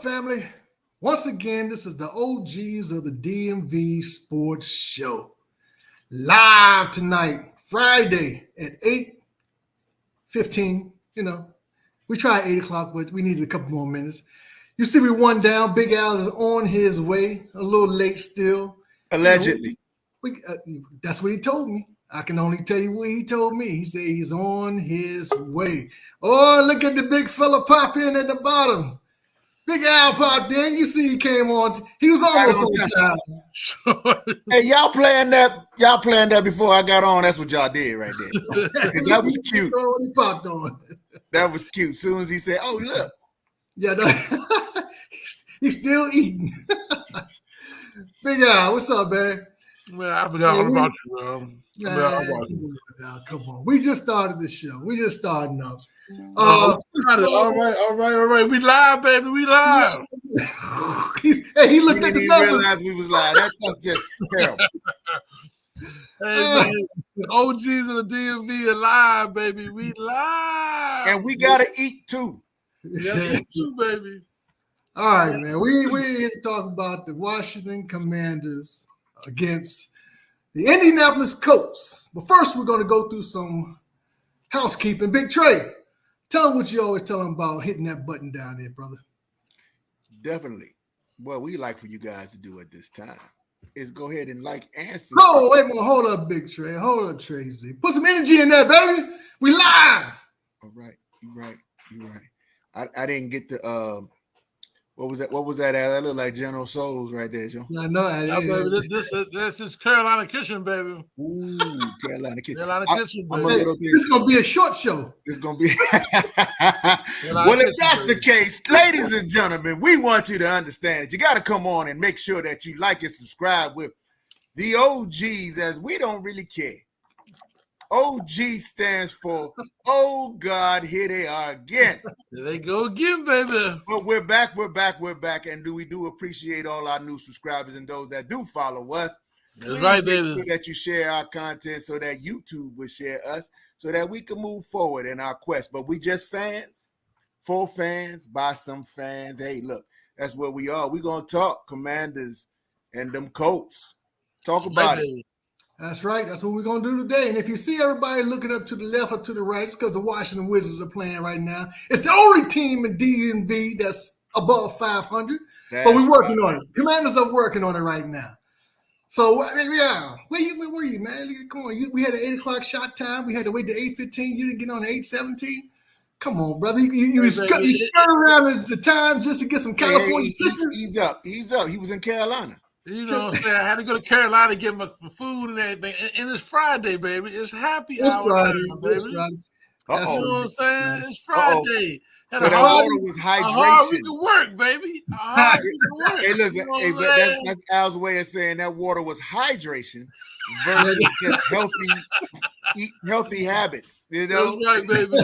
family? Once again, this is the OGs of the DMV Sports Show. Live tonight, Friday at 8:15. We tried 8 o'clock, but we needed a couple more minutes. You see, we one down. Big Al is on his way, a little late still. Allegedly. That's what he told me. I can only tell you what he told me. He said he's on his way. Oh, look at the big fella pop in at the bottom. Big Al popped in. You see he came on. He was almost on time. Hey, y'all playing that before I got on. That's what y'all did right there. That was cute. When he popped on. That was cute. As soon as he said, "Oh, look." Yeah, he's still eating. Big Al, what's up, man? Man, I forgot all about you, man. Come on. We just started the show. We just starting up. All right. We live, baby. We live. He looked at the numbers. Realize we was live. That's just terrible. Hey, man. OGs of the DMV are live, baby. We live. And we got to eat, too. Yeah, eat too, baby. All right, man. We're here to talk about the Washington Commanders against the Indianapolis Colts. But first, we're going to go through some housekeeping. Big Trey, tell them what you always tell them about hitting that button down there, brother. Definitely. What we like for you guys to do at this time is go ahead and like and subscribe. No, wait a minute. Hold up, Big Trey. Hold up, Tracy. Put some energy in there, baby. We live. All right. You're right. I didn't get the what was that? That looked like General Soul's right there, Joe. I know. Baby, this is Carolina Kitchen, baby. Ooh, Carolina Kitchen. Carolina Kitchen, baby. This is gonna be a short show. It's gonna be. Well, if that's the case, ladies and gentlemen, we want you to understand that you got to come on and make sure that you like and subscribe with the OGs, as we don't really care. OG stands for, oh God, here they are again. There they go again, baby. But we're back. And we do appreciate all our new subscribers and those that do follow us. That's right, baby. Make sure that you share our content so that YouTube will share us so that we can move forward in our quest. But we just fans, for fans, by some fans. Hey, look, that's what we are. We're going to talk Commanders and them Colts. Talk about it. Baby. That's right. That's what we're going to do today. And if you see everybody looking up to the left or to the right, it's because the Washington Wizards are playing right now. It's the only team in DMV that's above 500. But we're working on it. Commanders are working on it right now. So, yeah. Where were you, man? Come on. We had an 8 o'clock shot time. We had to wait to 8:15. You didn't get on at 8:17. Come on, brother. You stir around at the time just to get some California chickens. He's up. He was in Carolina. You know what I'm saying? I had to go to Carolina to get my food and everything. And it's Friday, baby. It's happy hour Friday, now, baby. It's Friday. You know what I'm saying? It's Friday. So that water was hydration. Hard we can work, baby. Hard we can work. Hey, listen. But that's Al's way of saying that water was hydration versus just healthy habits. You know? That's right, baby.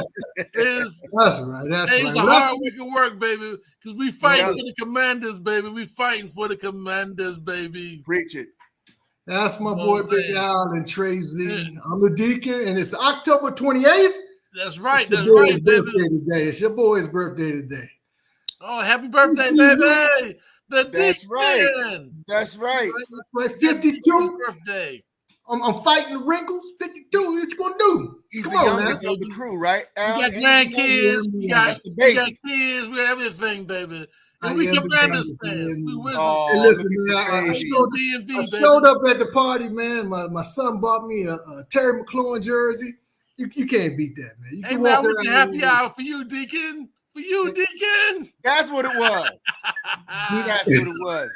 That's right. It's a hard we can work, baby. Because we fighting for the Commanders, baby. We fighting for the Commanders, baby. Preach it. That's my boy, Big Al and Trey Z. Yeah. I'm the Deacon, and it's October 28th. That's right. That's right, baby. It's your boy's birthday today. Oh, happy birthday, baby. That's right. That's right. 52. Birthday. I'm fighting the wrinkles. 52. What you gonna do? He's the youngest of the crew, right? Al, you got grandkids. You got kids. We have everything, baby. And we Commanders fans. We Wizards. I showed up at the party, man. My son bought me a Terry McLaurin jersey. You can't beat that, man. You can walk around happy hour for you, Deacon. For you, Deacon. That's what it was. That's what it was.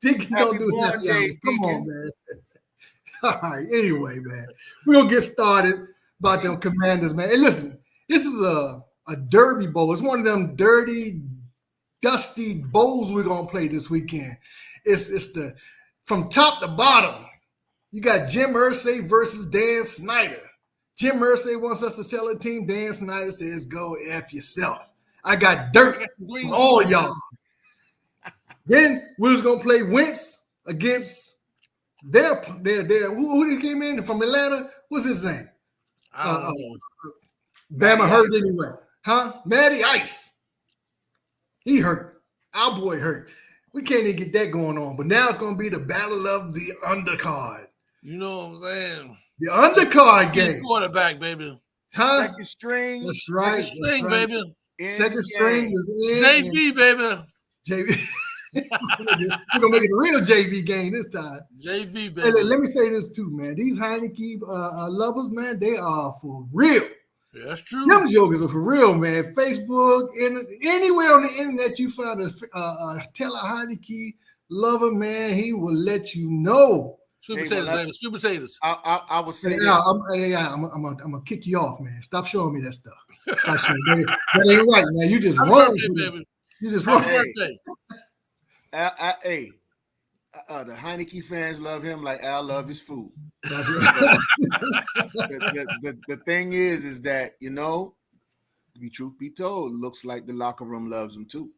Deacon don't do that. Come on, man. All right. Anyway, man, we're gonna get started about them Commanders, man. Hey, listen, this is a derby bowl. It's one of them dirty, dusty bowls we're gonna play this weekend. It's the from top to bottom. You got Jim Irsay versus Dan Snyder. Jim Irsay wants us to sell a team. Dan Snyder says, "Go F yourself." I got dirt for all y'all. Then we was gonna play Wentz against their who they came in from Atlanta. What's his name? Bama hurt anyway, huh? Matty Ice. He hurt. Our boy hurt. We can't even get that going on. But now it's going to be the battle of the undercard. You know what I'm saying? The undercard game. Quarterback, baby. Huh? Second string. That's right. Second string, baby. Second string is in. JV, baby. JV. We're gonna make it a real JV game this time. JV, baby. Hey, let me say this too, man. These Heineke lovers, man, they are for real. Yeah, that's true. Them jokers are for real, man. Facebook and anywhere on the internet you find a Taylor Heineke lover, man, he will let you know. Sweet potatoes, baby. Sweet potatoes. I was saying, I'm gonna kick you off, man. Stop showing me that stuff. That ain't right, man. You just wrong, baby. You just wrong. The Heineke fans love him like Al love his food. the thing is that, you know, to be truth be told, looks like the locker room loves him too.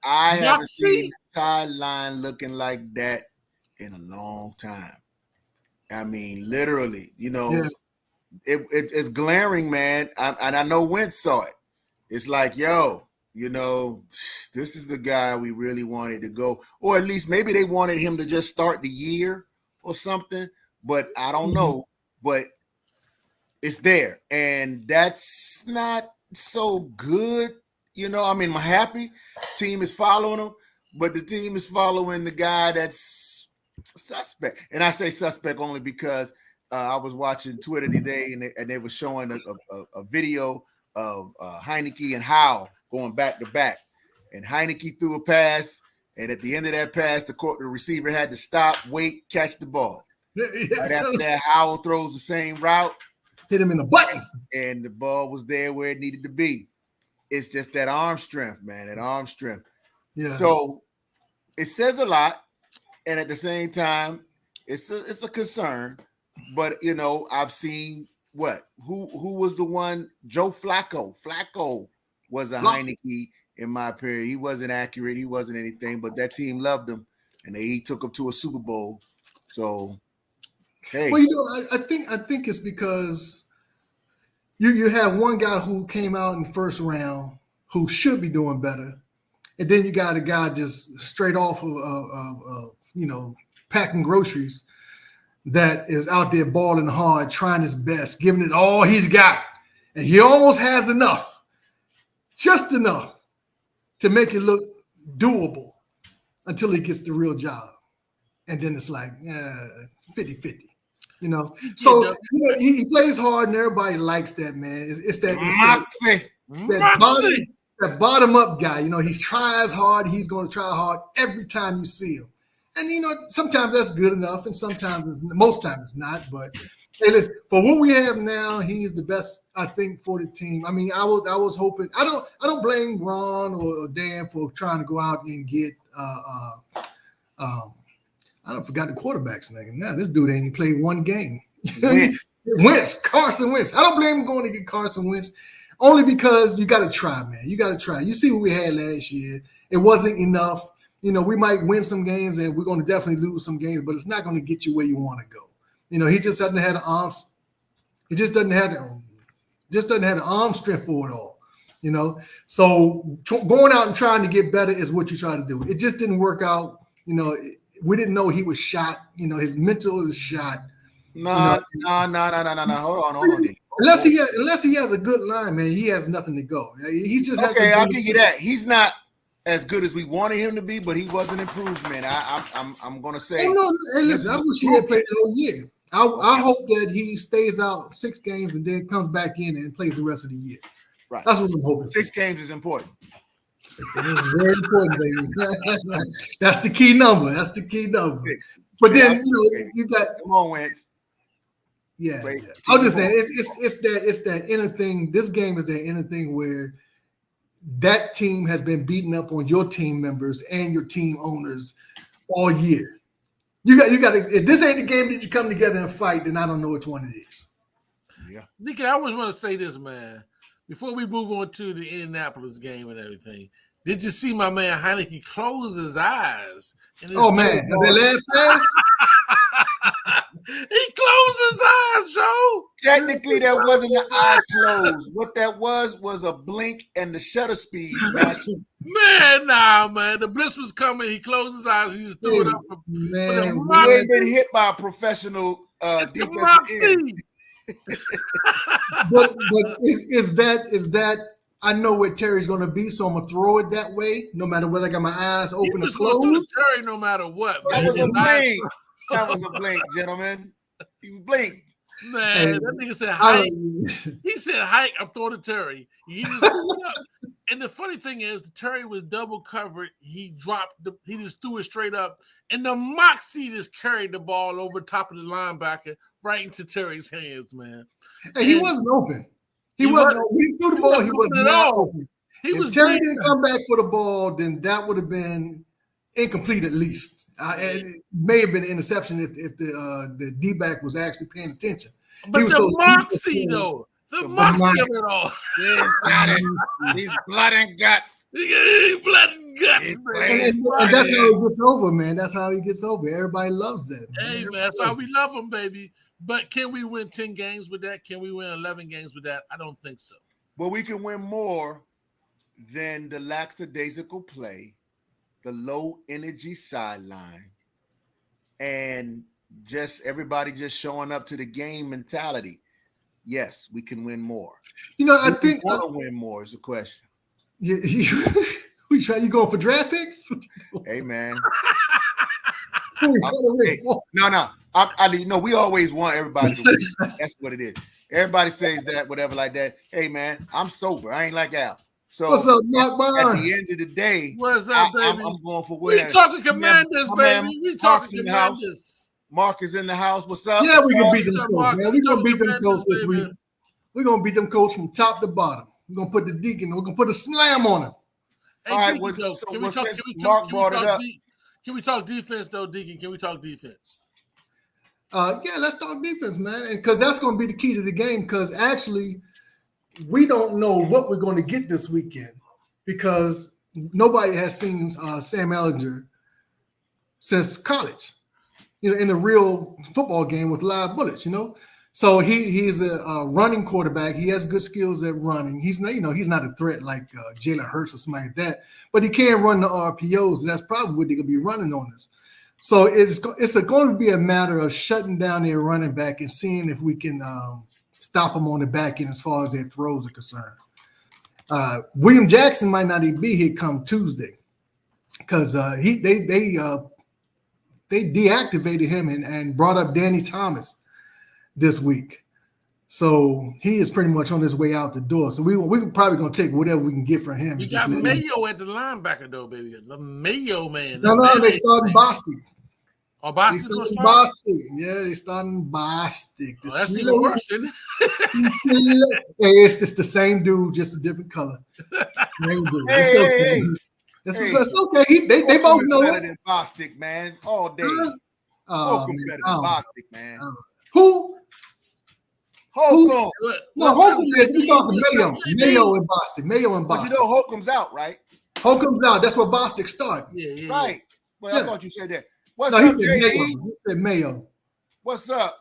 I haven't seen the sideline looking like that in a long time. I mean, literally, you know, it's glaring, man. And I know Wentz saw it. It's like, yo, you know, this is the guy we really wanted to go, or at least maybe they wanted him to just start the year or something, but I don't know, but it's there. And that's not so good. You know, I mean, I'm happy team is following him, but the team is following the guy that's suspect. And I say suspect only because I was watching Twitter today and they were showing a video of Heineke and Howe going back to back. And Heineke threw a pass, and at the end of that pass, the receiver had to stop, wait, catch the ball. Right after that, Howell throws the same route. Hit him in the buttons. And the ball was there where it needed to be. It's just that arm strength, man, that arm strength. Yeah. So it says a lot, and at the same time, it's a concern. But, you know, I've seen who was the one? Joe Flacco. Flacco was a Heineke in my period. He wasn't accurate. He wasn't anything, but that team loved him, and he took him to a Super Bowl. So, hey. Well, you know, I think it's because you have one guy who came out in the first round who should be doing better, and then you got a guy just straight off of you know, packing groceries that is out there balling hard, trying his best, giving it all he's got, and he almost has enough, just enough to make it look doable until he gets the real job. And then it's like 50-50, you know? So you know, he plays hard and everybody likes that, man. It's that bottom up guy. You know, he tries hard. He's going to try hard every time you see him. And, you know, sometimes that's good enough and sometimes most times it's not. But hey, listen, for what we have now, he's the best, I think, for the team. I mean, I was hoping. I don't blame Ron or Dan for trying to go out and get. I forgot the quarterback's name. Now this dude ain't even played one game. Carson Wentz. I don't blame him going to get Carson Wentz, only because you got to try, man. You got to try. You see what we had last year. It wasn't enough. You know, we might win some games and we're going to definitely lose some games, but it's not going to get you where you want to go. You know, he just doesn't have the arms. He just doesn't have the arm strength for it all. You know, so going out and trying to get better is what you try to do. It just didn't work out. You know, we didn't know he was shot. You know, his mental is shot. No. Hold on. Unless he has a good line, man, he has nothing to go. He just okay. I'll give you that. He's not as good as we wanted him to be, but he was an improvement. I'm gonna say. Hey, listen, I wish he had played the whole year. I hope that he stays out 6 games and then comes back in and plays the rest of the year. Right. That's what I'm hoping. 6 games is important. It's very important, baby. That's the key number. 6. But then you got. Come on, Wentz. Yeah. I'm just saying it's that inner thing. This game is that inner thing where that team has been beating up on your team members and your team owners all year. You got. If this ain't the game that you come together and fight, then I don't know which one it is. Yeah, Nicky, I always want to say this, man. Before we move on to the Indianapolis game and everything, did you see my man Heineke close his eyes? Oh man, the last pass. He closed his eyes, Joe. Technically, that wasn't an eye close. What that was a blink and the shutter speed matched Man, nah, man. The blitz was coming. He closed his eyes. He just threw it up. Man, you ain't been hit by a professional defensive end. but is that I know where Terry's going to be, so I'm gonna throw it that way, no matter whether I got my eyes open or closed. Terry, no matter what. That was a blink. That was a blink, gentlemen. He blinked. Man, that nigga said hike. He said hike. I'm throwing to Terry. He just threw it up. And the funny thing is, the Terry was double covered. He he just threw it straight up. And the Moxie just carried the ball over top of the linebacker right into Terry's hands, man. And he wasn't open. He wasn't open. He threw the ball. He was not open. If Terry didn't come back for the ball, then that would have been incomplete at least. It may have been an interception if the D-back was actually paying attention. But the Moxie, though. The Moxie of it all. He's blood and guts. Blood and guts. And that's how he gets over, man. That's how he gets over. Everybody loves that. Man. Hey, man, that's how we love him, baby. But can we win 10 games with that? Can we win 11 games with that? I don't think so. But we can win more than the lackadaisical play, the low energy sideline, and just everybody just showing up to the game mentality. Yes, we can win more. You know, I think want to win more is the question. You going for draft picks? Hey, man. No. I we always want everybody to win. That's what it is. Everybody says that, whatever like that. Hey, man, I'm sober. I ain't like Al. So what's up, Mark at the end of the day, what's up, baby? I'm going for we talking Commanders, baby. We talking Commanders. Mark is in the house. What's up? Yeah, we can beat them Colts, man. We're going to beat them Colts this week. We're going to beat them Colts from top to bottom. We're going to put the deacon. We're going to put a slam on them. Hey, all right, Mark brought it up. Can we talk defense, though, Deacon? Can we talk defense? Yeah, let's talk defense, man. Because that's going to be the key to the game. Because actually, we don't know what we're going to get this weekend because nobody has seen Sam Ehlinger since college. In a real football game with live bullets, So he's a running quarterback. He has good skills at running. He's not a threat like Jalen Hurts or something like that, but he can run the RPOs, and that's probably what they're gonna be running on us. So it's going to be a matter of shutting down their running back and seeing if we can stop them on the back end as far as their throws are concerned. William Jackson might not even be here come Tuesday because they deactivated him and brought up Danny Thomas this week. So he is pretty much on his way out the door. So we're probably going to take whatever we can get from him. You got Mayo at the linebacker, though, baby. The Mayo, man. No, they starting Bostic. Oh, Bostic? Yeah, they starting Bostic. Oh, that's even worse, isn't it? It's the same dude, just a different color. Same dude. Hey. It's okay. They both know better than Bostic, man. All day. Holcomb better than Bostic, man. Who? Holcomb. No, Holcomb. We talking Mayo and Bostic. But you know Holcomb's out, right? Holcomb's out. That's what Bostic started. Yeah. Right. Well, I thought you said that. What's up, JD? He said Mayo. What's up?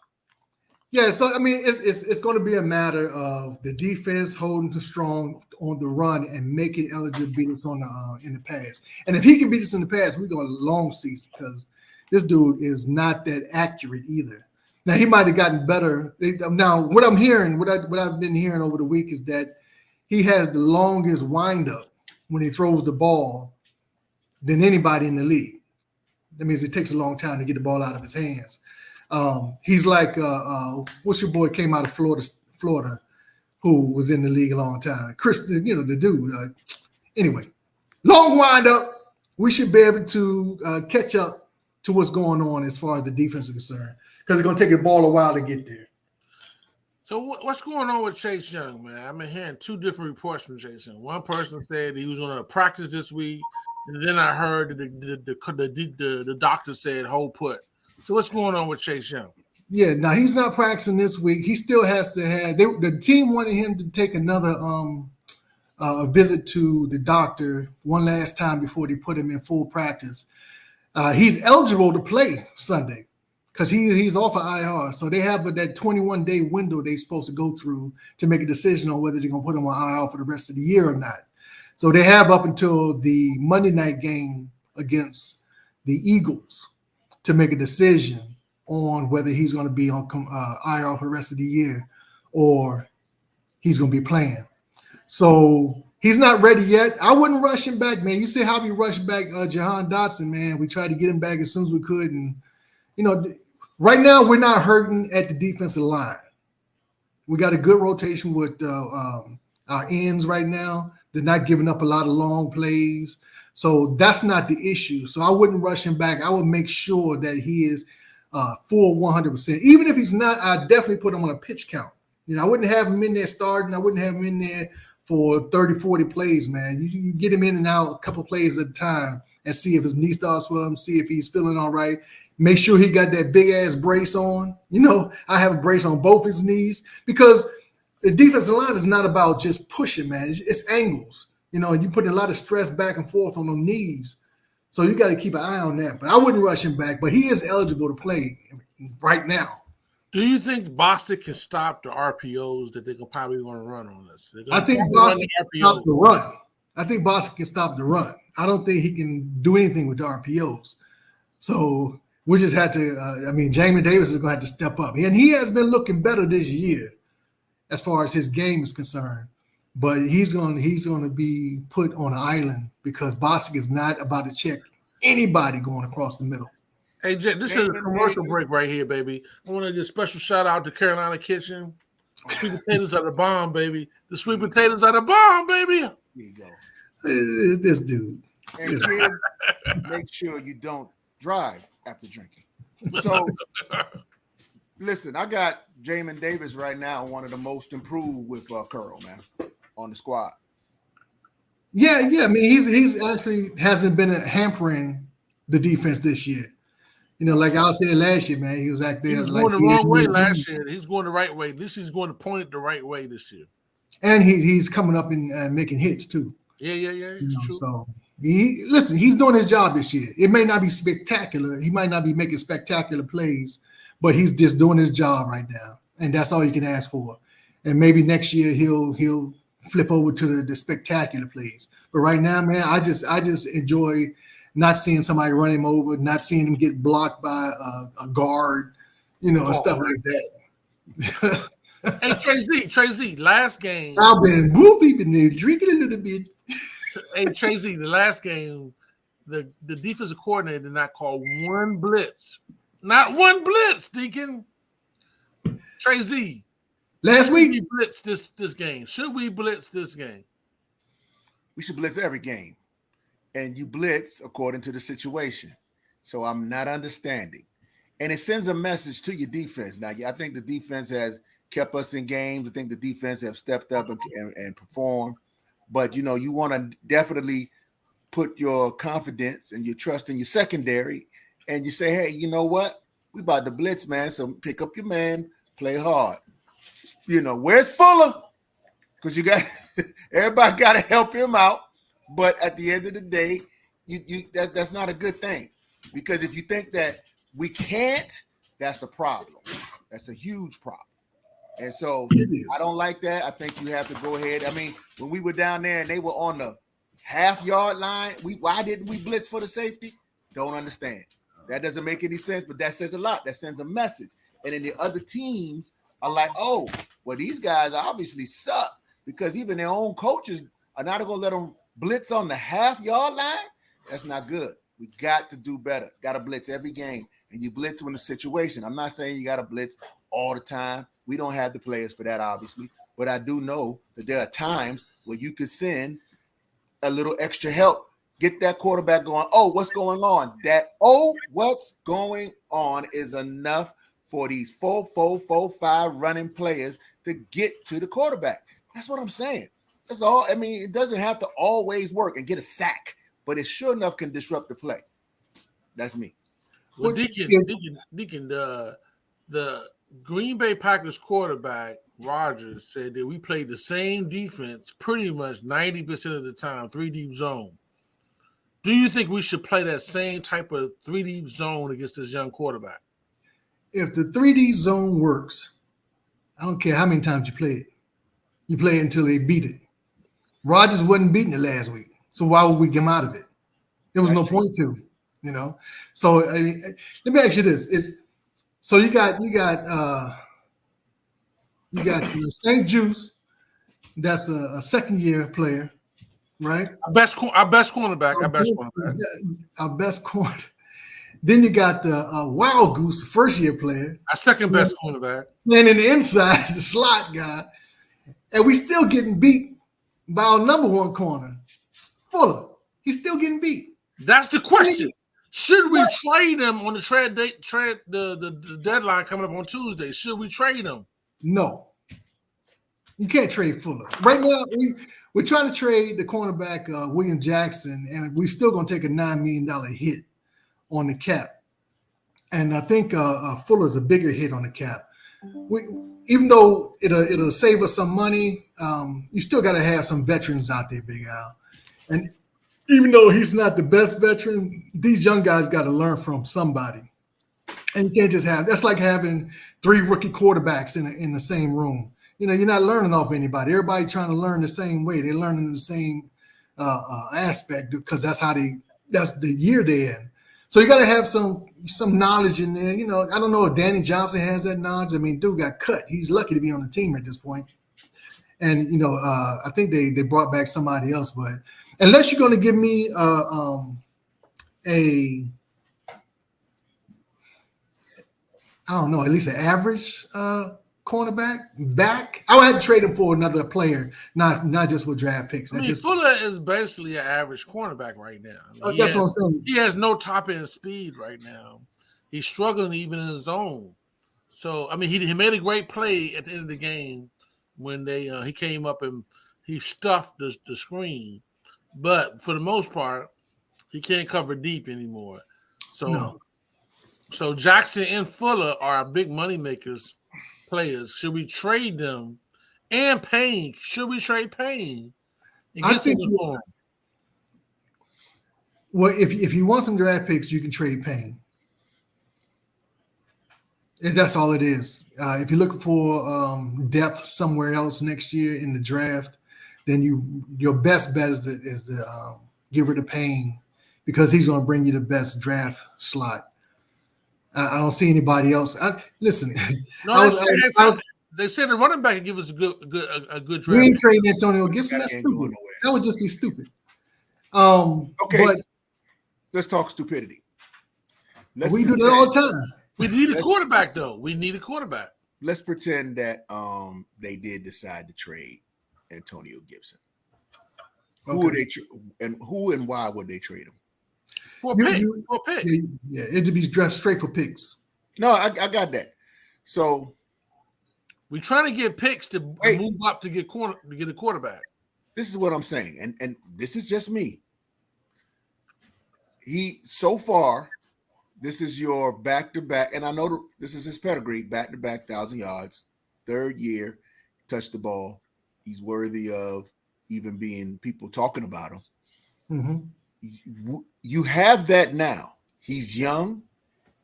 Yeah, so I mean, it's going to be a matter of the defense holding too strong on the run and making Ehlinger beat us on the in the pass. And if he can beat us in the pass, we're going to long season because this dude is not that accurate either. Now he might have gotten better. Now what I'm hearing, what I've been hearing over the week is that he has the longest windup when he throws the ball than anybody in the league. That means it takes a long time to get the ball out of his hands. He's like, what's your boy came out of Florida, who was in the league a long time? Chris, the dude. Anyway, long windup. We should be able to catch up to what's going on as far as the defense is concerned because it's going to take the ball a while to get there. So what's going on with Chase Young, man? I've been hearing two different reports from Chase Young. One person said he was going to practice this week, and then I heard that the doctor said hold put. So what's going on with Chase Young? Yeah, now he's not practicing this week. He still has to have. The team wanted him to take another visit to the doctor one last time before they put him in full practice. He's eligible to play Sunday because he's off of IR. So they have that 21-day window they're supposed to go through to make a decision on whether they're going to put him on IR for the rest of the year or not. So they have up until the Monday night game against the Eagles to make a decision on whether he's going to be on IR for the rest of the year or he's going to be playing. So he's not ready yet. I wouldn't rush him back, man. You see how we rushed back Jahan Dotson, man. We tried to get him back as soon as we could. And, right now we're not hurting at the defensive line. We got a good rotation with our ends right now. They're not giving up a lot of long plays. So that's not the issue. So I wouldn't rush him back. I would make sure that he is full 100%. Even if he's not, I'd definitely put him on a pitch count. I wouldn't have him in there starting. I wouldn't have him in there for 30, 40 plays, man. You get him in and out a couple plays at a time and see if his knee starts swelling, see if he's feeling all right. Make sure he got that big-ass brace on. I have a brace on both his knees because the defensive line is not about just pushing, man. It's angles. You put a lot of stress back and forth on those knees. So you got to keep an eye on that. But I wouldn't rush him back. But he is eligible to play right now. Do you think Boston can stop the RPOs that they're probably going to run on us? I think Boston can stop the run. I think Boston can stop the run. I don't think he can do anything with the RPOs. So we just had to Jamin Davis is going to have to step up. And he has been looking better this year as far as his game is concerned. But he's going to be put on an island because Boston is not about to check anybody going across the middle. Hey, Jet, this is a commercial break right here, baby. I want to give a special shout out to Carolina Kitchen. Sweet potatoes are the bomb, baby. The sweet potatoes are the bomb, baby. Here you go. This dude. And kids, make sure you don't drive after drinking. So, listen, I got Jamin Davis right now, one of the most improved with Curl, man, on the squad. Yeah. I mean, he's actually hasn't been hampering the defense this year. Like I said last year, man, he was out there. He was going the wrong way last year. He's going the right way. At least he's going to point it the right way this year. And he's coming up and making hits too. Yeah. It's true. So he's doing his job this year. It may not be spectacular. He might not be making spectacular plays, but he's just doing his job right now, and that's all you can ask for. And maybe next year he'll flip over to the spectacular plays. But right now, man, I just enjoy not seeing somebody run him over, not seeing him get blocked by a guard, and stuff like that. Hey, Trey Z, last game. I've been drinking a little bit. Hey, Trey Z, the last game, the defensive coordinator did not call one blitz. Not one blitz, Deacon. Trey Z. Last week. Should we blitz this game? Should we blitz this game? We should blitz every game. And you blitz according to the situation. So I'm not understanding. And it sends a message to your defense. Now, I think the defense has kept us in games. I think the defense have stepped up and performed. But, you want to definitely put your confidence and your trust in your secondary. And you say, hey, you know what? We about to blitz, man. So pick up your man, play hard. Where's Fuller? Because you got everybody got to help him out. But at the end of the day, that's not a good thing. Because if you think that we can't, that's a problem. That's a huge problem. And so I don't like that. I think you have to go ahead. I mean, when we were down there and they were on the half-yard line, why didn't we blitz for the safety? Don't understand. That doesn't make any sense, but that says a lot. That sends a message. And then the other teams are like, oh, well, these guys obviously suck because even their own coaches are not going to let them blitz on the half-yard line. That's not good. We got to do better. Got to blitz every game, and you blitz when the situation. I'm not saying you got to blitz all the time. We don't have the players for that, obviously, but I do know that there are times where you could send a little extra help. Get that quarterback going. Oh, what's going on? What's going on is enough for these 4-4-4-5 running players to get to the quarterback. That's what I'm saying. That's all. I mean, it doesn't have to always work and get a sack, but it sure enough can disrupt the play. That's me. Well, Deacon, the Green Bay Packers quarterback, Rodgers, said that we played the same defense pretty much 90% of the time, 3-deep zone. Do you think we should play that same type of 3-deep zone against this young quarterback? If the 3D zone works, I don't care how many times you play it. You play it until they beat it. Rodgers wasn't beating it last week, so why would we get him out of it? There was no point to, So I mean, let me ask you this: so you got St. Juice, that's a second year player, right? Our best cornerback. Our best corner. Then you got the Wild Goose, first year player. Our second best cornerback. And in the inside, the slot guy, and we still getting beat by our number one corner, Fuller. He's still getting beat. That's the question. Should we trade him on the the deadline coming up on Tuesday? Should we trade him? No. You can't trade Fuller. Right now, we're trying to trade the cornerback William Jackson, and we're still going to take a $9 million hit on the cap. And I think Fuller's a bigger hit on the cap. Even though it'll save us some money, you still got to have some veterans out there, Big Al. And even though he's not the best veteran, these young guys got to learn from somebody. And you can't just that's like having 3 rookie quarterbacks in the same room. You're not learning off anybody. Everybody trying to learn the same way. They're learning the same aspect because that's the year they're in. So you got to have some knowledge in there. I don't know if Danny Johnson has that knowledge. I mean, dude got cut. He's lucky to be on the team at this point. And, I think they brought back somebody else. But unless you're going to give me at least an average cornerback back, I would have to trade him for another player, not just with draft picks. Fuller is basically an average cornerback right now. That's what I'm saying. He has no top end speed right now. He's struggling even in his zone. So he made a great play at the end of the game when he came up and he stuffed the screen, but for the most part, he can't cover deep anymore. So Jackson and Fuller are our big money makers. Players, should we trade them? And Payne, should we trade Payne? I think well, if you want some draft picks, you can trade Payne. And that's all it is. If you're looking for depth somewhere else next year in the draft, then your best bet is to give rid of Payne because he's going to bring you the best draft slot. I don't see anybody else. Listen. No, they said the running back could give us a good draft. We ain't trading Antonio Gibson. That's stupid. That would just be stupid. Okay, but let's talk stupidity. We do that all the time. We need a quarterback, though. We need a quarterback. Let's pretend that they did decide to trade Antonio Gibson. Okay. Who and why would they trade him? For a pick. Yeah, it'd be drafted straight for picks. No, I got that. So we're trying to get picks to move up to get a quarterback. This is what I'm saying, and this is just me. So far, this is your back-to-back, and I know this is his pedigree, back-to-back 1,000 yards, 3rd year, touched the ball. He's worthy of even being people talking about him. Mm-hmm. You have that now. He's young.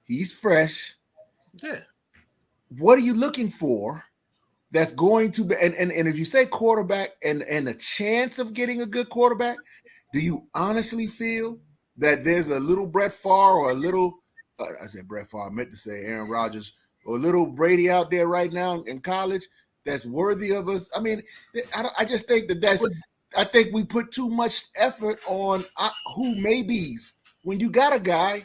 He's fresh. Yeah. What are you looking for that's going to be – and if you say quarterback and a chance of getting a good quarterback, do you honestly feel that there's a little Brett Favre or a little I said Brett Favre, I meant to say Aaron Rodgers or a little Brady out there right now in college that's worthy of us? I mean, I just think I think we put too much effort on who maybes when you got a guy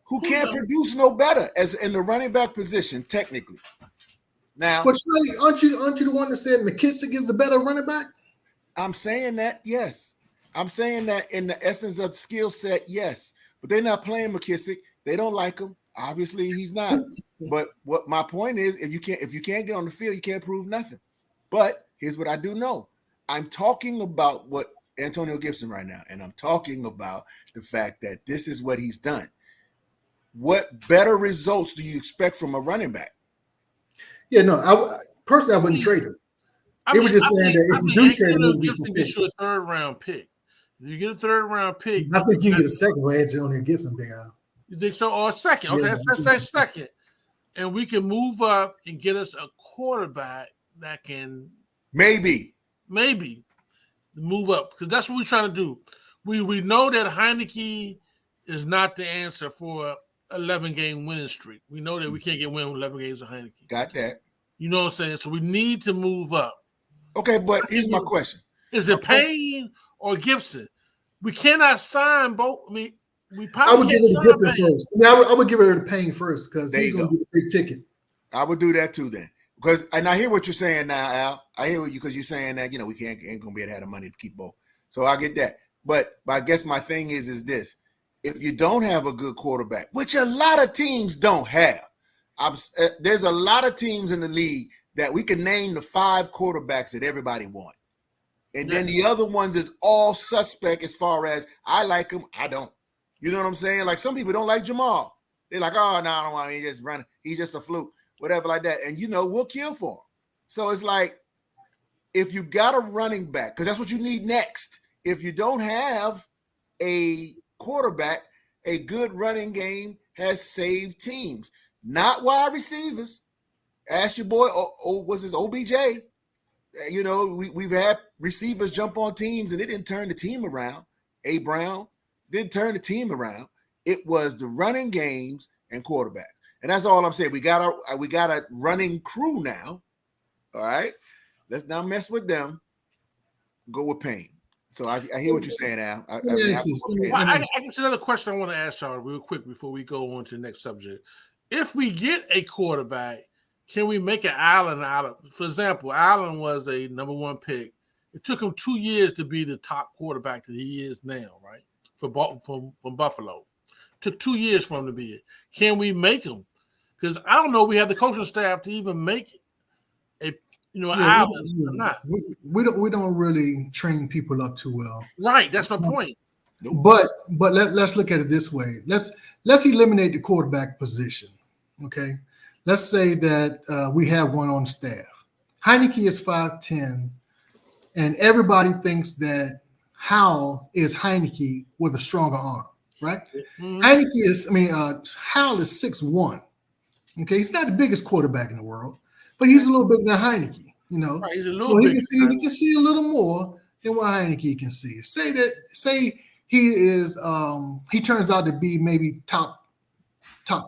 who can't produce no better as in the running back position, technically. Now, but Trey, aren't you the one that said McKissick is the better running back? I'm saying that, yes. I'm saying that in the essence of skill set, yes. But they're not playing McKissick. They don't like him. Obviously, he's not. But what my point is, if you can't get on the field, you can't prove nothing. But here's what I do know. I'm talking about what Antonio Gibson right now, and I'm talking about the fact that this is what he's done. What better results do you expect from a running back? Yeah, no, I wouldn't trade him. They were just saying that if you do trade him, Gibson gets you a 3rd round pick. If you get a 3rd round pick, I think you get a second for Antonio Gibson, Big Al. You think so? Or a second? Okay, let's say second, and we can move up and get us a quarterback that can maybe. move up, because that's what we're trying to do. We know that Heineke is not the answer for 11-game winning streak. We know that we can't get win with 11 games of Heineke. Got that. You know what I'm saying? So we need to move up. Okay, but here's my question. Is it Payne or Gibson? We cannot sign both. I mean, we I probably would give can't it to sign Gibson Payne. first. I mean, I would give it to Payne first because he's going to be the big ticket. I would do that too then. Because, and I hear what you're saying now, Al. I hear you because you're saying that, you know, we ain't going to be able to have the money to keep both. So I get that. But I guess my thing is this. If you don't have a good quarterback, which a lot of teams don't have, there's a lot of teams in the league that we can name the 5 quarterbacks that everybody wants. And then the other ones is all suspect as far as I like him, I don't. You know what I'm saying? Like some people don't like Jamal. They're like, oh, no, I don't want him. He just running. He's just a fluke, whatever like that. And, you know, we'll kill for him. So it's like if you got a running back, because that's what you need next. If you don't have a quarterback, a good running game has saved teams, not wide receivers. Ask your boy, what's his OBJ? You know, we've had receivers jump on teams and it didn't turn the team around. A. Brown didn't turn the team around. It was the running games and quarterbacks. And that's all I'm saying. We got a running crew now. All right. Let's not mess with them. Go with Payne. So I hear what you're saying, Al. I guess another question I want to ask y'all real quick before we go on to the next subject. If we get a quarterback, can we make an Allen out of? For example, Allen was a number 1 pick. It took him 2 years to be the top quarterback that he is now, right? From Buffalo. It took 2 years for him to be it. Can we make him? Because I don't know. We have the coaching staff to even make Allen or not. We don't really train people up too well. Right. That's my point. But let's look at it this way. Let's eliminate the quarterback position. Okay. Let's say that we have one on staff. Heineke is 5'10", and everybody thinks that Howell is Heineke with a stronger arm, right? Mm-hmm. Howell is 6'1". Okay, he's not the biggest quarterback in the world, but he's a little bigger than Heineke. You know, right, he's a little bigger. He can see a little more than what Heineke can see. Say he is he turns out to be maybe top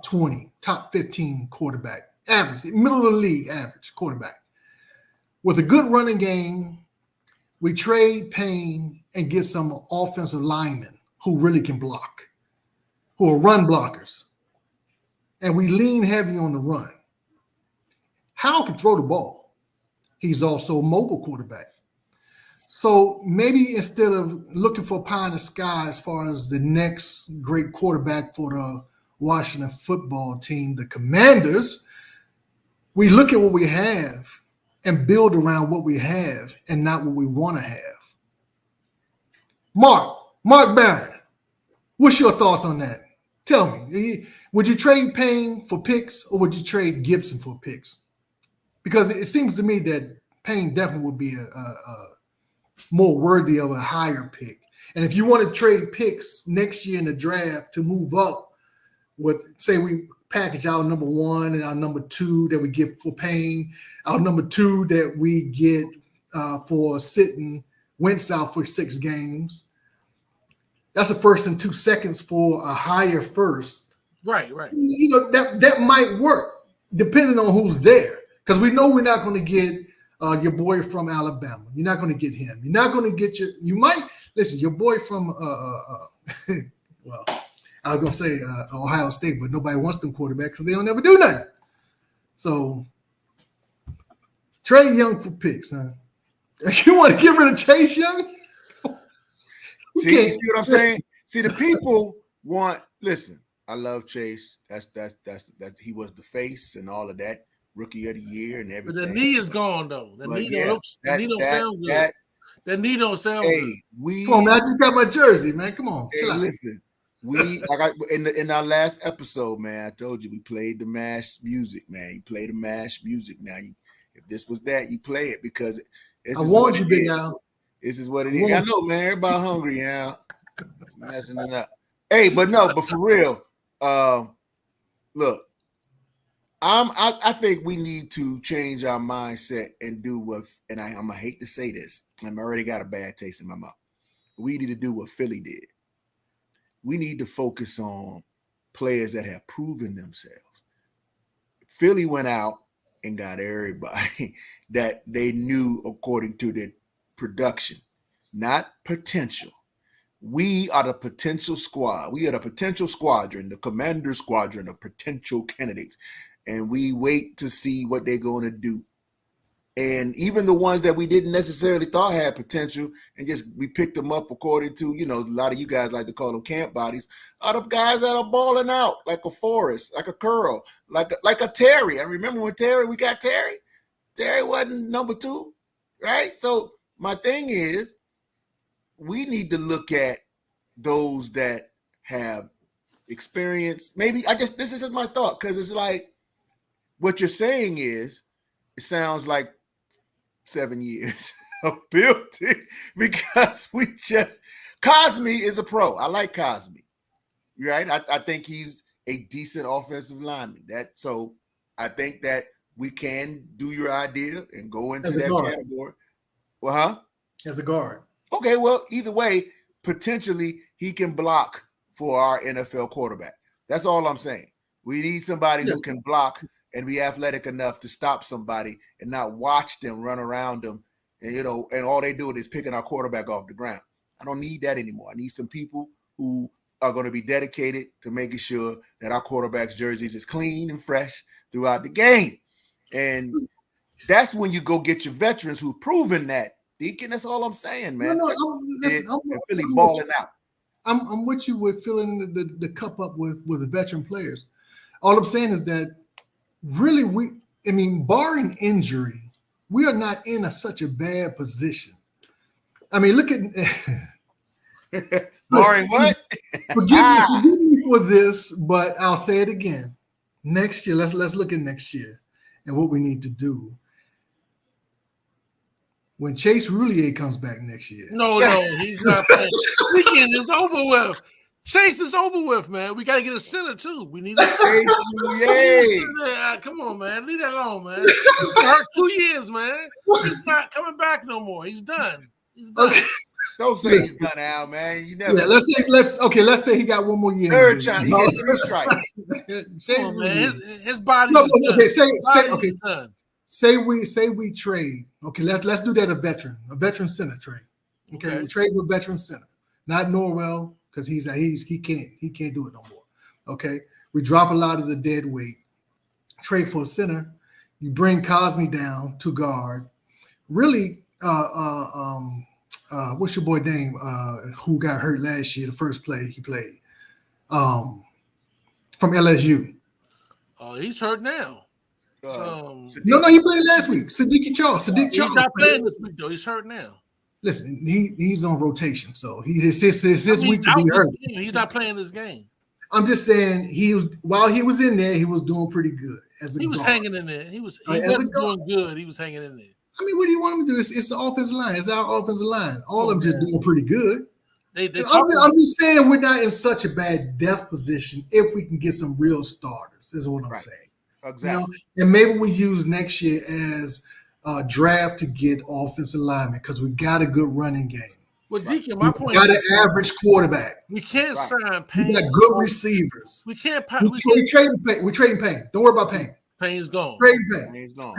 20, top 15 quarterback, average, middle of the league average quarterback. With a good running game, we trade Payne and get some offensive linemen who really can block, who are run blockers. And we lean heavy on the run. Howell can throw the ball. He's also a mobile quarterback. So maybe instead of looking for pie in the sky as far as the next great quarterback for the Washington football team, the Commanders, we look at what we have and build around what we have and not what we want to have. Mark Barron, what's your thoughts on that? Tell me, would you trade Payne for picks or would you trade Gibson for picks? Because it seems to me that Payne definitely would be a more worthy of a higher pick. And if you want to trade picks next year in the draft to move up, with say we package our number 1 and our number 2 that we get for Payne, our number 2 that we get for sitting Wentz out for 6 games. That's a first and 2 seconds for a higher first. Right. You know, that might work depending on who's there. Because we know we're not going to get your boy from Alabama. You're not going to get him. You're not going to get your boy from well, I was going to say Ohio State, but nobody wants them quarterbacks because they don't ever do nothing. So trade Young for picks, huh? You want to get rid of Chase Young? See what I'm saying? See, the people listen, I love Chase. That's he was the face and all of that, rookie of the year and everything. But the knee is gone though. The knee don't sound good. That knee don't sound good. Come on, man. I just got my jersey, man. Come on. Hey, listen. In our last episode, man, I told you we played the MASH music, man. You play the MASH music. Now, if this was that, you play it because I warned you, Big Al. This is what it is. I know, man. Everybody hungry, Al. Messing it up. Hey, but for real, look, I think we need to change our mindset and do and I'm gonna hate to say this. I'm already got a bad taste in my mouth. We need to do what Philly did. We need to focus on players that have proven themselves. Philly went out and got everybody that they knew according to their production, not potential. We are the potential squad. We are the potential squadron, the commander squadron of potential candidates. And we wait to see what they're going to do. And even the ones that we didn't necessarily thought had potential, and just we picked them up according to, a lot of you guys like to call them camp bodies, are the guys that are balling out like a Forrest, like a Curl, like a Terry. I remember when we got Terry. Terry wasn't number 2, right? So my thing is, we need to look at those that have experience. Maybe this is my thought, because it's like what you're saying is, it sounds like 7 years of building, because Cosme is a pro. I like Cosme, right? I think he's a decent offensive lineman. So I think that we can do your idea and go into that category. Well, huh? As a guard. Okay, well, either way, potentially he can block for our NFL quarterback. That's all I'm saying. We need somebody who can block and be athletic enough to stop somebody and not watch them run around them, and all they do is picking our quarterback off the ground. I don't need that anymore. I need some people who are going to be dedicated to making sure that our quarterback's jerseys is clean and fresh throughout the game. And that's when you go get your veterans who've proven that, Deacon. That's all I'm saying, man. I'm really balling out. I'm with you with filling the cup up with the veteran players. All I'm saying is that really, barring injury, we are not in such a bad position. I mean, look at barring what? Forgive me for this, but I'll say it again. Next year, let's look at next year and what we need to do. When Chase Roulier comes back next year. No, he's not playing. Weekend is over with. Chase is over with, man. We got to get a center, too. We need a Chase Roulier. Come on, man. Leave that alone, man. He's hurt 2 years, man. He's not coming back no more. He's done. Okay. Don't say he's done, Al, man. You never. Yeah, let's say he got one more year. Third time, he got 3 strikes. Come on, man. His body. Okay, say we trade. Okay, let's do that. A veteran center trade. Okay, we trade with veteran center, not Norwell, because he can't do it no more. Okay, we drop a lot of the dead weight. Trade for a center. You bring Cosme down to guard. Really, what's your boy name? Who got hurt last year? The first play he played, from LSU. Oh, he's hurt now. No, he played last week. Sadiq Charles. He's not playing this week though. He's hurt now. Listen, he's on rotation, so his week to be hurt. He's not playing this game. I'm just saying while he was in there, he was doing pretty good as a guard. He was hanging in there. He wasn't doing good. He was hanging in there. I mean, what do you want him to do? It's the offensive line. It's our offensive line. All of them just doing pretty good. I'm just saying we're not in such a bad depth position if we can get some real starters, is what I'm saying. Exactly. And maybe we use next year as a draft to get offensive linemen because we got a good running game. Well, Deacon, my point is, got an average quarterback. We can't sign Payne. We got good receivers. We can't. We trading Payne. Don't worry about Payne. Payne's gone. Payne's gone.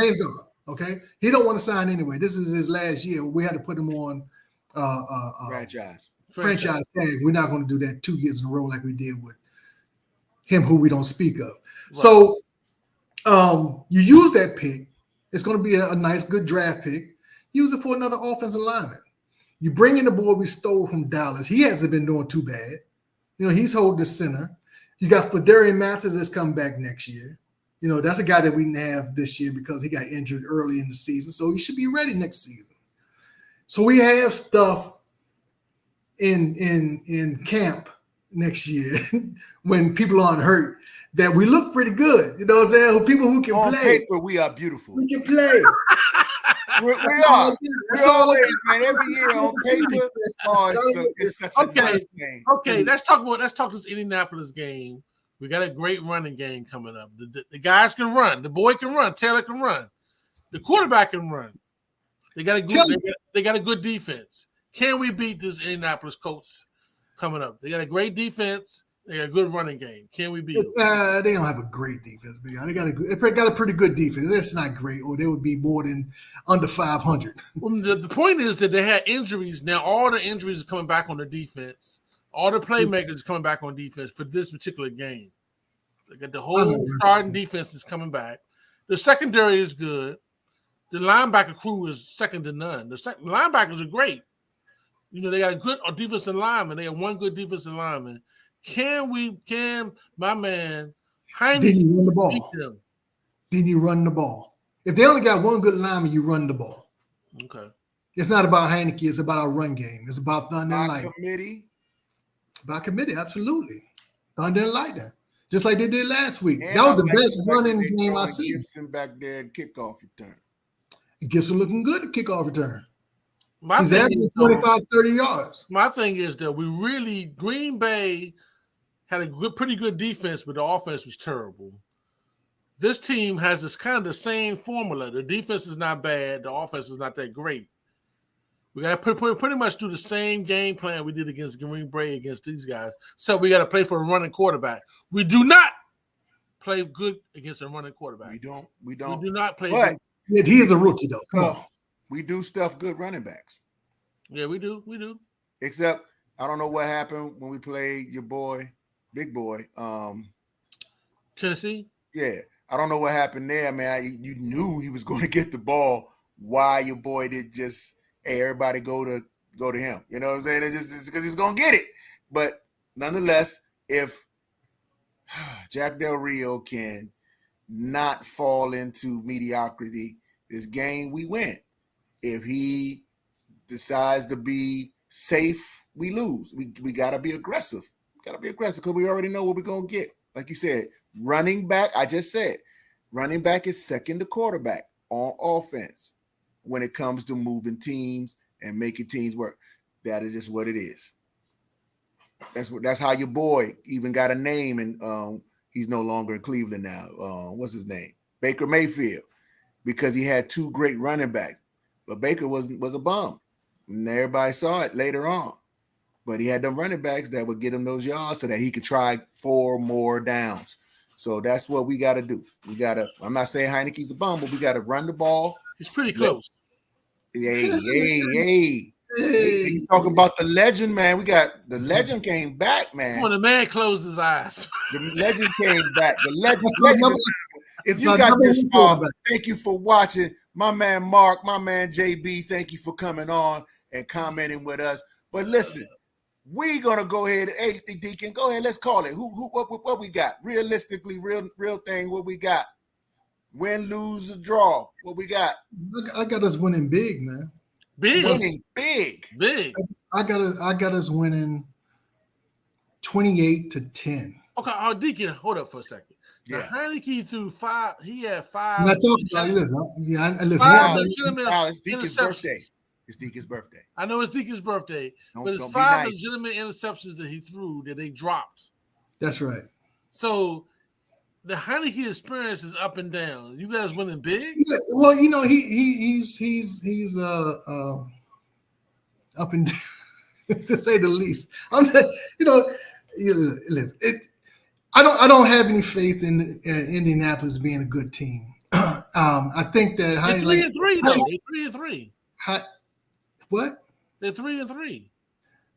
Okay, he don't want to sign anyway. This is his last year. We had to put him on franchise tag. We're not going to do that 2 years in a row like we did with him, who we don't speak of. Right. So you use that pick. It's going to be a nice, good draft pick. Use it for another offensive lineman. You bring in the boy we stole from Dallas. He hasn't been doing too bad. He's holding the center. You got Fedarian Mathis that's coming back next year. That's a guy that we didn't have this year because he got injured early in the season. So he should be ready next season. So we have stuff in camp next year when people aren't hurt that we look pretty good. You know what I'm saying? People who can play. On paper, we are beautiful. We can play. we are. We always, man. Every year on paper, it's such a nice game. Okay, let's talk this Indianapolis game. We got a great running game coming up. The guys can run. The boy can run. Taylor can run. The quarterback can run. They got a good defense. Can we beat this Indianapolis Colts coming up? They got a great defense. They got a good running game. Can we beat them? They don't have a great defense, man. They got a pretty good defense. It's not great, or they would be more than under 500. Well, the point is that they had injuries. Now all the injuries are coming back on the defense. All the playmakers are coming back on defense for this particular game. They got the whole starting defense is coming back. The secondary is good. The linebacker crew is second to none. The linebackers are great. They got a good defensive lineman. They have one good defensive lineman. Can my man Heineken run the ball? Beat them? Then you run the ball. If they only got one good lineman, you run the ball. Okay. It's not about Heineke. It's about our run game. It's about thunder and lightning. Committee. By committee, absolutely. Thunder and lightning. Just like they did last week. And that was the best running game I've seen. Gibson back there in kickoff return. Gibson looking good at kickoff return. He's averaging 25, 30 yards. My thing is that Green Bay had a pretty good defense, but the offense was terrible. This team has this kind of the same formula. The defense is not bad. The offense is not that great. We got to pretty much do the same game plan we did against Green Bay against these guys. So we got to play for a running quarterback. We do not play good against a running quarterback. We don't. We do not play but good. He is a rookie, though. Come on. We do stuff good running backs. Yeah, we do. We do. Except I don't know what happened when we played your boy, big boy. Tennessee? Yeah. I don't know what happened there, man. You knew he was going to get the ball. Why your boy did just, hey, everybody go to him. You know what I'm saying? It's just because he's going to get it. But nonetheless, if Jack Del Rio can not fall into mediocrity, this game we win. If he decides to be safe, we lose. We got to be aggressive. Got to be aggressive because we already know what we're going to get. Like you said, running back, I just said, running back is second to quarterback on offense when it comes to moving teams and making teams work. That is just what it is. That's how your boy even got a name, and he's no longer in Cleveland now. What's his name? Baker Mayfield, because he had two great running backs. But Baker was a bum. And everybody saw it later on. But he had them running backs that would get him those yards so that he could try 4 more downs. So that's what we got to do. I'm not saying Heineke's a bum, but we got to run the ball. He's pretty close. Hey. You talk about the legend, man. The legend came back, man. When the man closed his eyes. The legend came back. The legend. If you got this far, thank you for watching. My man Mark, my man JB, thank you for coming on and commenting with us. But listen, we gonna go ahead. Hey, Deacon, go ahead. Let's call it. What we got? Realistically, real thing. What we got? Win, lose, or draw. What we got? I got us winning big, man. Winning big. I got us winning 28-10. Okay, Deacon, hold up for a second. Yeah. Now, Heineke threw 5. He had 5. I'm not talking about listen. 5 it's Deacon's birthday. It's Deacon's birthday. I know it's Deacon's birthday, but it's 5 legitimate interceptions that he threw that they dropped. That's right. So the Heineke experience is up and down. You guys winning big? Yeah, well, he's up and down, to say the least. I don't have any faith in Indianapolis being a good team. I think that they're 3-3 though. They're 3-3. What? They're 3-3.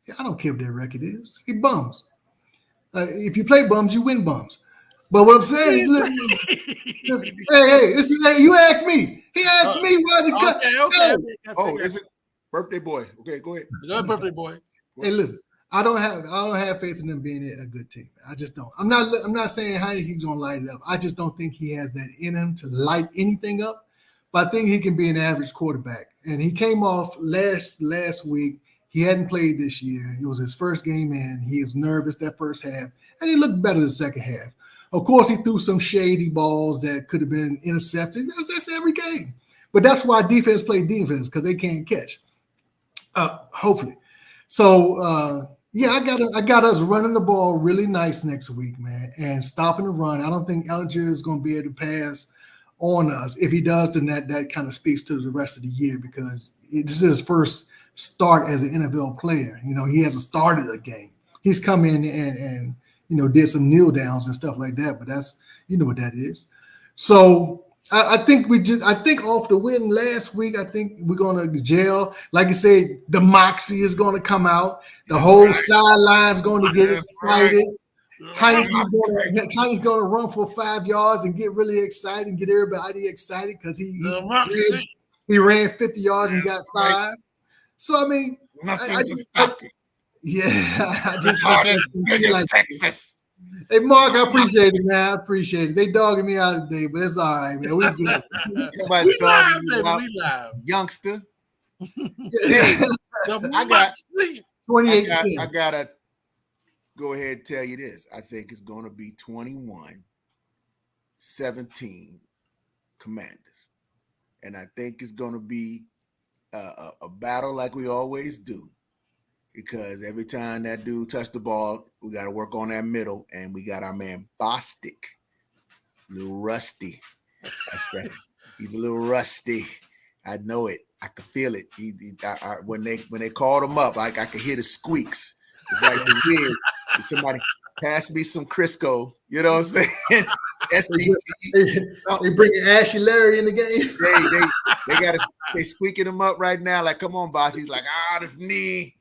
Yeah, I don't care what their record is. He bums. If you play bums, you win bums. But what I'm saying is, hey, you asked me. He asked me why is it cut. Okay. Is it birthday boy? Okay, go ahead. Birthday boy. Hey, listen. I don't have faith in them being a good team. I just don't. I'm not saying Heineke's gonna light it up. I just don't think he has that in him to light anything up. But I think he can be an average quarterback. And he came off last week. He hadn't played this year. It was his first game in. He was nervous that first half, and he looked better the second half. Of course, he threw some shady balls that could have been intercepted. That's every game. But that's why defense play defense, because they can't catch. Hopefully. So I got us running the ball really nice next week, man, and stopping the run. I don't think Ellinger is going to be able to pass on us. If he does, then that kind of speaks to the rest of the year because this is his first start as an NFL player. He hasn't started a game. He's come in and did some kneel downs and stuff like that, but that's what that is. So I think off the win last week, I think we're gonna gel. Like you said, the moxie is gonna come out. The whole sideline's gonna get excited. Heineke's gonna run for 5 yards and get really excited and get everybody excited because he ran 50 yards and got 5. So I mean, nothing can stop it. Yeah, I just hard as big as Texas. Hey, Mark, I appreciate it, man. I appreciate it. They dogging me out today, but it's all right, man. We good. We live. Youngster. Hey, I got 2018. I gotta go ahead and tell you this. I think it's gonna be 21-17 Commanders. And I think it's gonna be a battle like we always do. Because every time that dude touched the ball, we got to work on that middle, and we got our man Bostic, a little rusty. He's a little rusty. I know it. I can feel it. When they called him up, I could hear the squeaks. It's like the weird. Somebody pass me some Crisco. You know what I'm saying? They bringing Ashy Larry in the game. They squeaking him up right now. Like, come on, boss. He's like, this knee.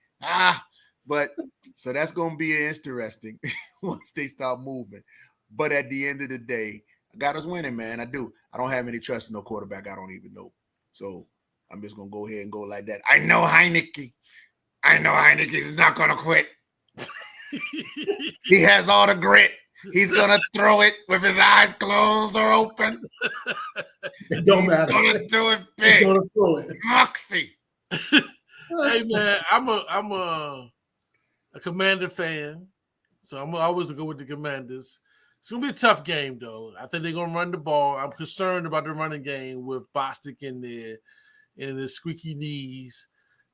But so that's gonna be interesting once they start moving. But at the end of the day, I got us winning, man. I do. I don't have any trust in no quarterback I don't even know. So I'm just gonna go ahead and go like that. I know Heineke's not gonna quit. He has all the grit. He's gonna throw it with his eyes closed or open. It don't matter. He's gonna do it big. He's gonna throw it. Moxie. Hey man, I'm a Commander fan, so I'm always gonna go with the Commanders. It's gonna be a tough game though. I think they're gonna run the ball. I'm concerned about the running game with Bostic in there and his squeaky knees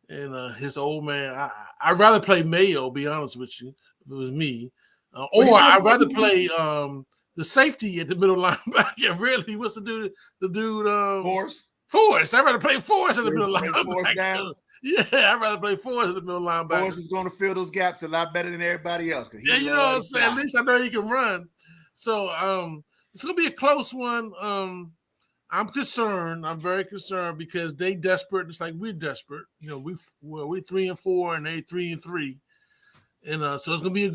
and his old man. I'd rather play Mayo, be honest with you, if it was me. Or I'd rather play the safety at the middle linebacker. Really, what's the dude? Forrest. I'd rather play Forrest in the middle linebacker. Yeah, I'd rather play Forrest in the middle linebacker. Forrest is going to fill those gaps a lot better than everybody else. Yeah, you know what I'm saying? At least I know he can run. So it's going to be a close one. I'm concerned. I'm very concerned because they desperate, just like we're desperate. We're 3-4 and they 3-3. And so it's gonna be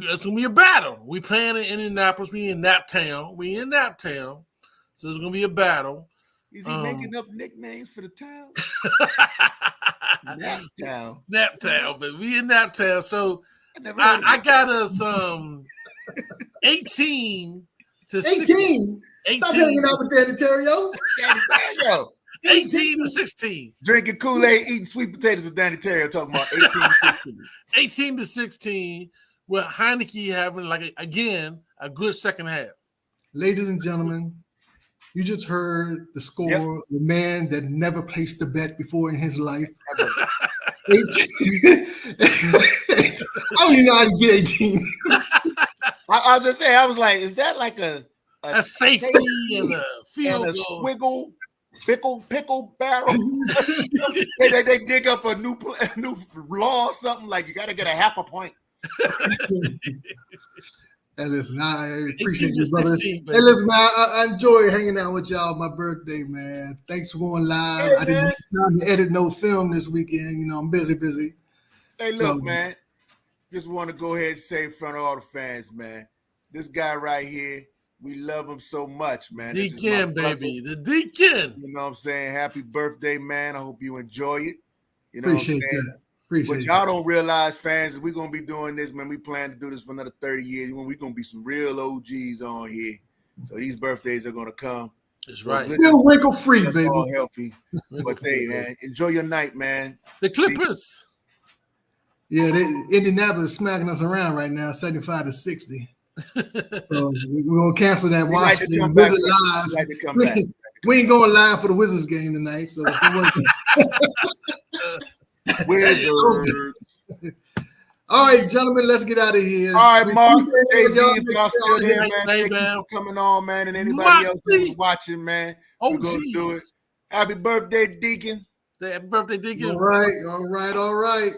a battle. We playing in Indianapolis. We in Naptown. So it's gonna be a battle. Is he making up nicknames for the town? Naptown, but we in Naptown. So I got us 18 to 16. 18. Stop hanging out with Danny Terrio. 18 to 16. Drinking Kool-Aid, eating sweet potatoes with Danny Terrio, talking about 18 to 16. 18 to 16, with Heineke having, a good second half. Ladies and gentlemen, you just heard the score. Yep. The man that never placed a bet before in his life. I don't even know how to get 18. I was just saying, I was like, is that like a safety and a field and a goal? Pickle barrel. they dig up a new law or something, like you got to get a half a point. Hey, listen, I appreciate you, brother. Hey, listen, man, I enjoy hanging out with y'all on my birthday, man. Thanks for going live. I didn't have time to edit no film this weekend. I'm busy. Hey, look, man, just want to go ahead and say in front of all the fans, man, this guy right here, we love him so much, man. Deacon, baby, the Deacon. You know what I'm saying? Happy birthday, man. I hope you enjoy it. You know appreciate what I'm saying? That. Appreciate but y'all don't realize, fans, we're going to be doing this, man. We plan to do this for another 30 years. We're going to be some real OGs on here. So these birthdays are going to come. That's right. Still wrinkle-free, baby. All healthy. But hey, man, enjoy your night, man. The Clippers. Yeah, Indianapolis is smacking us around right now, 75-60. So we're going to cancel that Washington Wizards live. Like to come back. We ain't going live for the Wizards game tonight. So Wizards. All right, gentlemen, let's get out of here. All right, Mark, JB, if y'all still here, man, thank you for coming on, man, and anybody else who's watching, man, we're going to do it. Happy birthday, Deacon. Happy birthday, Deacon. All right.